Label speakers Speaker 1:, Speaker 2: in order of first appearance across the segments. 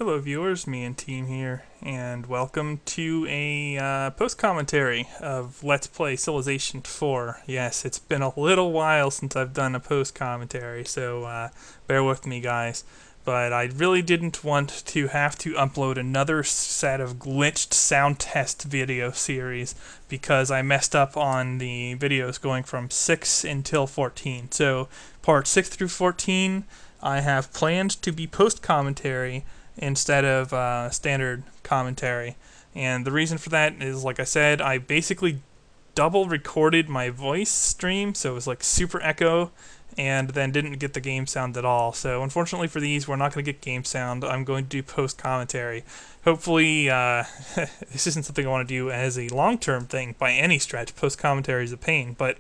Speaker 1: Hello viewers, me and team here, and welcome to a post commentary of Let's Play Civilization 4. Yes, it's been a little while since I've done a post commentary, so bear with me guys. But I really didn't want to have to upload another set of glitched sound test video series because I messed up on the videos going from 6 until 14. So part 6 through 14 I have planned to be post commentary instead of standard commentary. And the reason for that is, like I said, I basically double recorded my voice stream, so it was like super echo, and then didn't get the game sound at all. So unfortunately for these, we're not going to get game sound. I'm going to do post commentary. Hopefully, this isn't something I want to do as a long-term thing by any stretch. Post commentary is a pain, but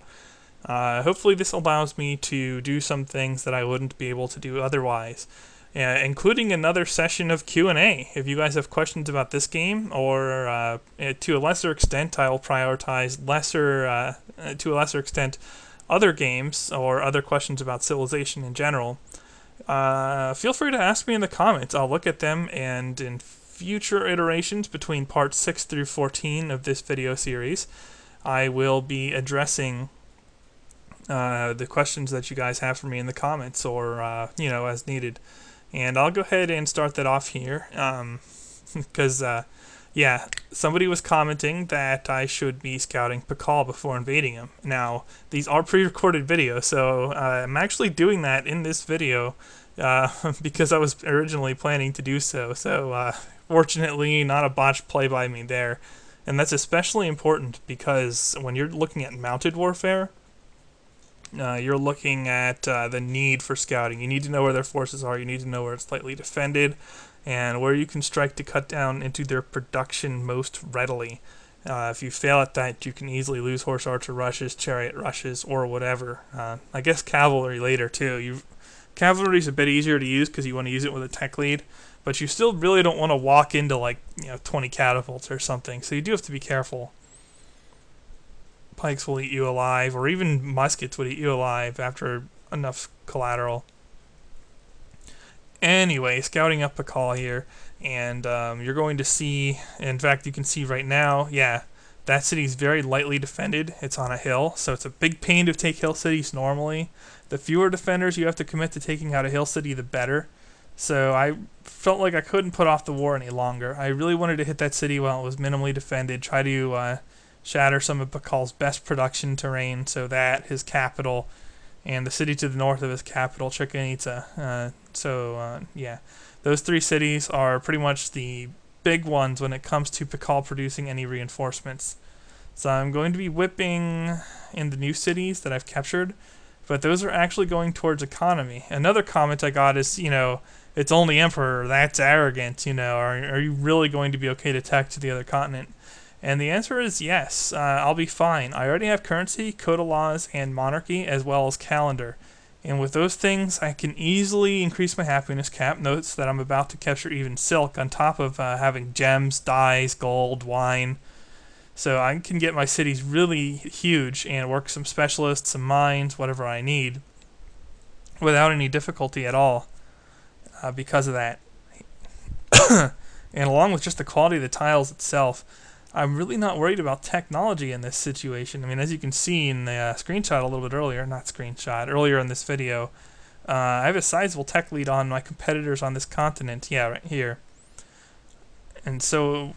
Speaker 1: hopefully this allows me to do some things that I wouldn't be able to do otherwise. Including another session of Q&A. If you guys have questions about this game, or to a lesser extent, I will prioritize to a lesser extent, other games or other questions about Civilization in general. Feel free to ask me in the comments. I'll look at them, and in future iterations between parts 6 through 14 of this video series, I will be addressing the questions that you guys have for me in the comments, or as needed. And I'll go ahead and start that off here, because, somebody was commenting that I should be scouting Pakal before invading him. Now, these are pre-recorded videos, so I'm actually doing that in this video because I was originally planning to do so. So, fortunately, not a botched play by me there. And that's especially important because when you're looking at mounted warfare, you're looking at the need for scouting. You need to know where their forces are. You need to know where it's lightly defended, and where you can strike to cut down into their production most readily. If you fail at that, you can easily lose horse archer rushes, chariot rushes, or whatever. I guess cavalry later too. Cavalry is a bit easier to use because you want to use it with a tech lead, but you still really don't want to walk into 20 catapults or something. So you do have to be careful. Pikes will eat you alive, or even muskets would eat you alive after enough collateral. Anyway, scouting up Pakal here, and you're going to see, in fact you can see right now, that city's very lightly defended. It's on a hill, so it's a big pain to take hill cities normally. The fewer defenders you have to commit to taking out a hill city, the better. So I felt like I couldn't put off the war any longer. I really wanted to hit that city while it was minimally defended, try to shatter some of Pakal's best production terrain so that his capital and the city to the north of his capital, Chichen Itza. Those three cities are pretty much the big ones when it comes to Pakal producing any reinforcements. So I'm going to be whipping in the new cities that I've captured, but those are actually going towards economy. Another comment I got is, it's only Emperor, that's arrogant, are you really going to be okay to attack to the other continent? And the answer is yes, I'll be fine. I already have currency, code of laws, and monarchy, as well as calendar. And with those things, I can easily increase my happiness cap. Notice that I'm about to capture even silk on top of having gems, dyes, gold, wine. So I can get my cities really huge and work some specialists, some mines, whatever I need, without any difficulty at all because of that. And along with just the quality of the tiles itself, I'm really not worried about technology in this situation. I mean, as you can see in the screenshot a little bit earlier, earlier in this video, I have a sizable tech lead on my competitors on this continent, right here. And so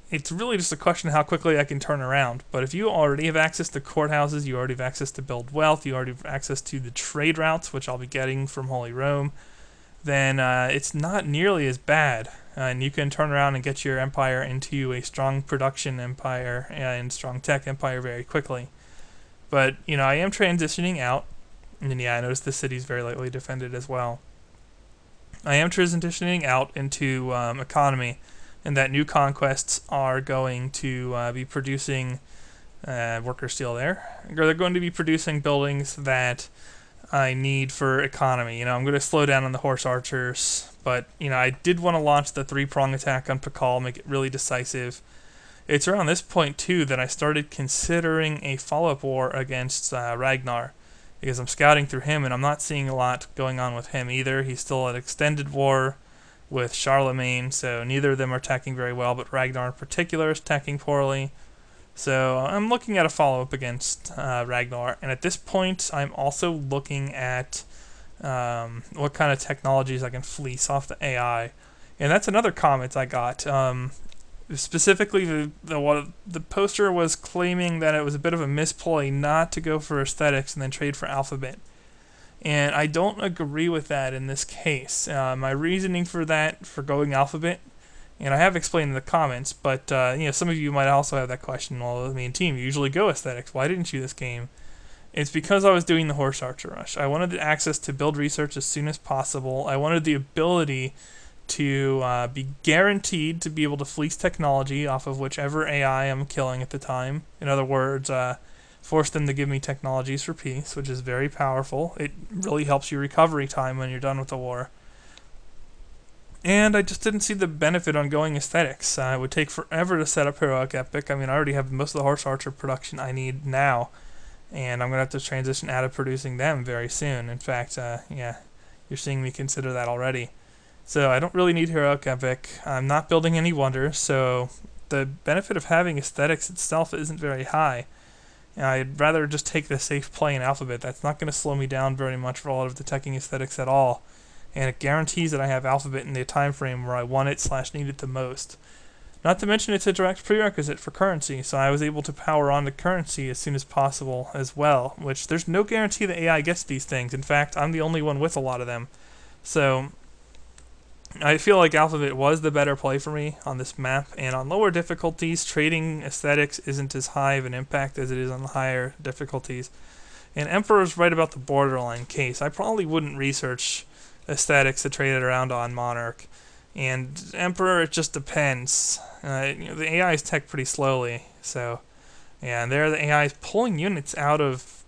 Speaker 1: it's really just a question of how quickly I can turn around. But if you already have access to courthouses, you already have access to build wealth, you already have access to the trade routes, which I'll be getting from Holy Rome, then it's not nearly as bad. And you can turn around and get your empire into a strong production empire and strong tech empire very quickly. But, I am transitioning out. And I noticed this city's very lightly defended as well. I am transitioning out into economy, and that new conquests are going to be producing worker steel there. They're going to be producing buildings that I need for economy. I'm going to slow down on the horse archers, but I did want to launch the 3-prong attack on Pakal, make it really decisive. It's around this point too that I started considering a follow-up war against Ragnar, because I'm scouting through him and I'm not seeing a lot going on with him either. He's still at extended war, with Charlemagne, so neither of them are attacking very well, but Ragnar in particular is attacking poorly. So I'm looking at a follow-up against Ragnar, and at this point I'm also looking at what kind of technologies I can fleece off the AI. And that's another comment I got. Specifically, the poster was claiming that it was a bit of a misploy not to go for aesthetics and then trade for alphabet. And I don't agree with that in this case. My reasoning for that, for going alphabet, and I have explained in the comments, but some of you might also have that question. Well, I mean, team, you usually go aesthetics. Why didn't you this game? It's because I was doing the Horse Archer Rush. I wanted the access to build research as soon as possible. I wanted the ability to be guaranteed to be able to fleece technology off of whichever AI I'm killing at the time. In other words, force them to give me technologies for peace, which is very powerful. It really helps your recovery time when you're done with the war. And I just didn't see the benefit on going aesthetics. It would take forever to set up Heroic Epic. I mean, I already have most of the Horse Archer production I need now, and I'm going to have to transition out of producing them very soon. In fact, you're seeing me consider that already. So I don't really need Heroic Epic. I'm not building any wonders, so the benefit of having aesthetics itself isn't very high. I'd rather just take the safe play in alphabet. That's not going to slow me down very much for all of the teching aesthetics at all. And it guarantees that I have alphabet in the time frame where I want it / need it the most. Not to mention it's a direct prerequisite for currency, so I was able to power on to currency as soon as possible as well, which there's no guarantee that AI gets these things. In fact, I'm the only one with a lot of them. So I feel like alphabet was the better play for me on this map, and on lower difficulties, trading aesthetics isn't as high of an impact as it is on the higher difficulties. And Emperor's right about the borderline case. I probably wouldn't research aesthetics to trade it around on Monarch. And Emperor, it just depends. The AI is tech pretty slowly, so yeah, and there the AI is pulling units out of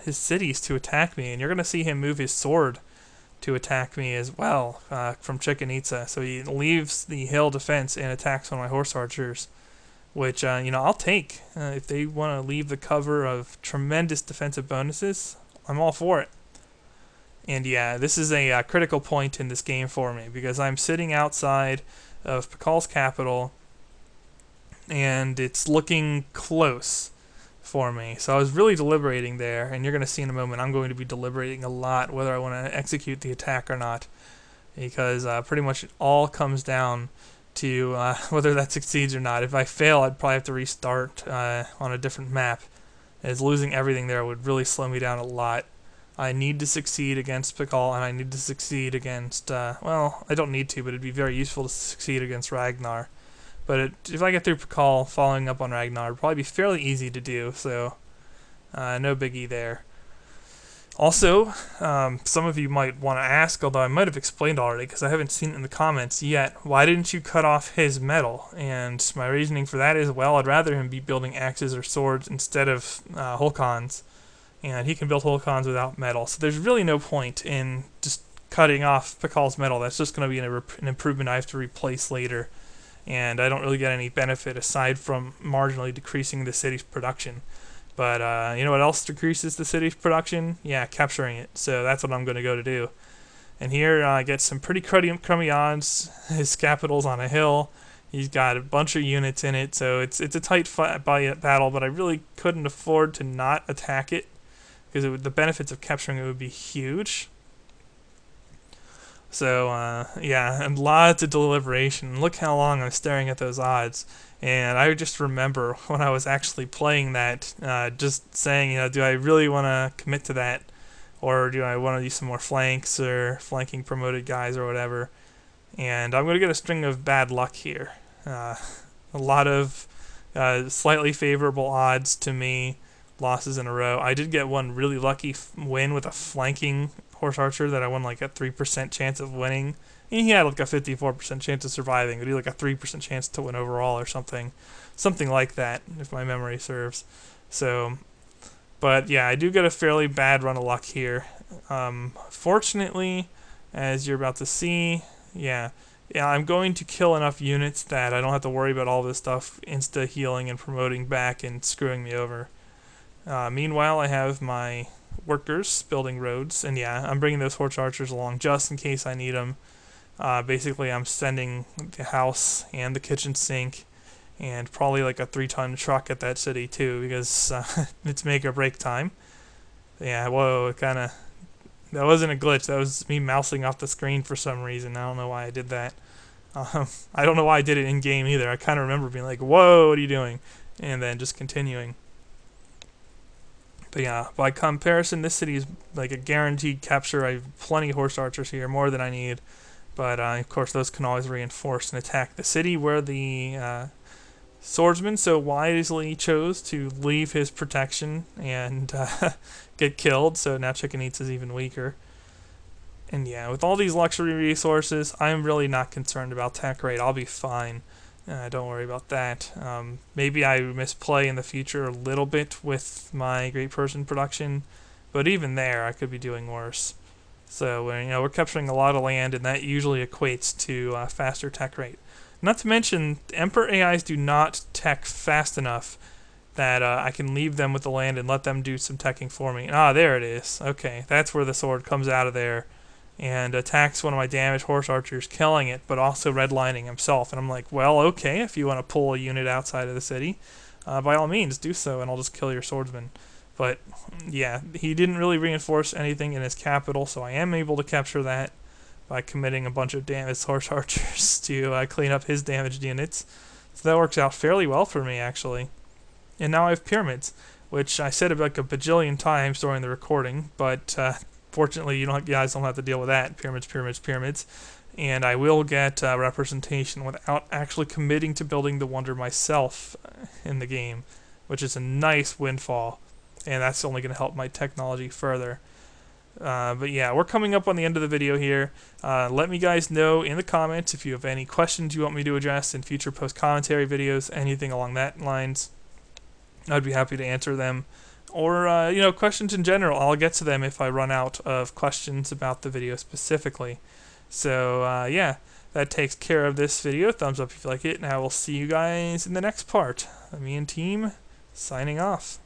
Speaker 1: his cities to attack me, and you're going to see him move his sword to attack me as well from Chichen Itza. So he leaves the hill defense and attacks one of my horse archers, which I'll take. If they want to leave the cover of tremendous defensive bonuses, I'm all for it. And yeah, this is a critical point in this game for me, because I'm sitting outside of Pakal's capital, and it's looking close for me. So I was really deliberating there, and you're going to see in a moment I'm going to be deliberating a lot whether I want to execute the attack or not, because pretty much it all comes down to whether that succeeds or not. If I fail, I'd probably have to restart on a different map, as losing everything there would really slow me down a lot. I need to succeed against Pakal, and I need to succeed against, I don't need to, but it'd be very useful to succeed against Ragnar. But if I get through Pakal, following up on Ragnar would probably be fairly easy to do, so no biggie there. Also, some of you might want to ask, although I might have explained already because I haven't seen it in the comments yet, why didn't you cut off his metal? And my reasoning for that is, well, I'd rather him be building axes or swords instead of Hulkons. And he can build Hulkons without metal, so there's really no point in just cutting off Pakal's metal. That's just going to be an improvement I have to replace later, and I don't really get any benefit aside from marginally decreasing the city's production. But you know what else decreases the city's production? Yeah, capturing it. So that's what I'm going to go to do. And here I get some pretty crummy odds. His capital's on a hill. He's got a bunch of units in it, so it's a tight battle, but I really couldn't afford to not attack it, because the benefits of capturing it would be huge. So, and lots of deliberation. Look how long I'm staring at those odds. And I just remember when I was actually playing that, just saying, do I really want to commit to that? Or do I want to do some more flanks or flanking promoted guys or whatever? And I'm going to get a string of bad luck here. A lot of slightly favorable odds to me, losses in a row. I did get one really lucky win with a flanking horse archer that I won like a 3% chance of winning. And he had like a 54% chance of surviving. It would be like a 3% chance to win overall or something like that, if my memory serves. So, but yeah, I do get a fairly bad run of luck here. Fortunately, as you're about to see, I'm going to kill enough units that I don't have to worry about all this stuff insta-healing and promoting back and screwing me over. Meanwhile, I have my workers building roads, and I'm bringing those horse archers along just in case I need them. Basically, I'm sending the house and the kitchen sink and probably like a 3-ton truck at that city too, because it's make or break time. Yeah, whoa, that wasn't a glitch. That was me mousing off the screen for some reason. I don't know why I did that. I don't know why I did it in game either. I kind of remember being like, "Whoa, what are you doing?" and then just continuing. But yeah, by comparison, this city is like a guaranteed capture. I have plenty of horse archers here, more than I need. But of course, those can always reinforce and attack the city where the swordsman so wisely chose to leave his protection and get killed. So now Chicken Eats is even weaker. And yeah, with all these luxury resources, I'm really not concerned about tech rate. I'll be fine. Don't worry about that. Maybe I misplay in the future a little bit with my great person production, but even there, I could be doing worse. So we're capturing a lot of land, and that usually equates to faster tech rate. Not to mention, Emperor AIs do not tech fast enough that I can leave them with the land and let them do some teching for me. Ah, there it is. Okay, that's where the sword comes out of there and attacks one of my damaged horse archers, killing it, but also redlining himself. And I'm like, well, okay, if you want to pull a unit outside of the city, by all means, do so, and I'll just kill your swordsman. But yeah, he didn't really reinforce anything in his capital, so I am able to capture that by committing a bunch of damaged horse archers to clean up his damaged units. So that works out fairly well for me, actually. And now I have pyramids, which I said like a bajillion times during the recording, but fortunately, you guys don't have to deal with that. Pyramids, pyramids, pyramids. And I will get representation without actually committing to building the wonder myself in the game, which is a nice windfall. And that's only going to help my technology further. But yeah, we're coming up on the end of the video here. Let me guys know in the comments if you have any questions you want me to address in future post-commentary videos, anything along that lines. I'd be happy to answer them. Or, questions in general. I'll get to them if I run out of questions about the video specifically. So, yeah, that takes care of this video. Thumbs up if you like it, and I will see you guys in the next part. Me and team, signing off.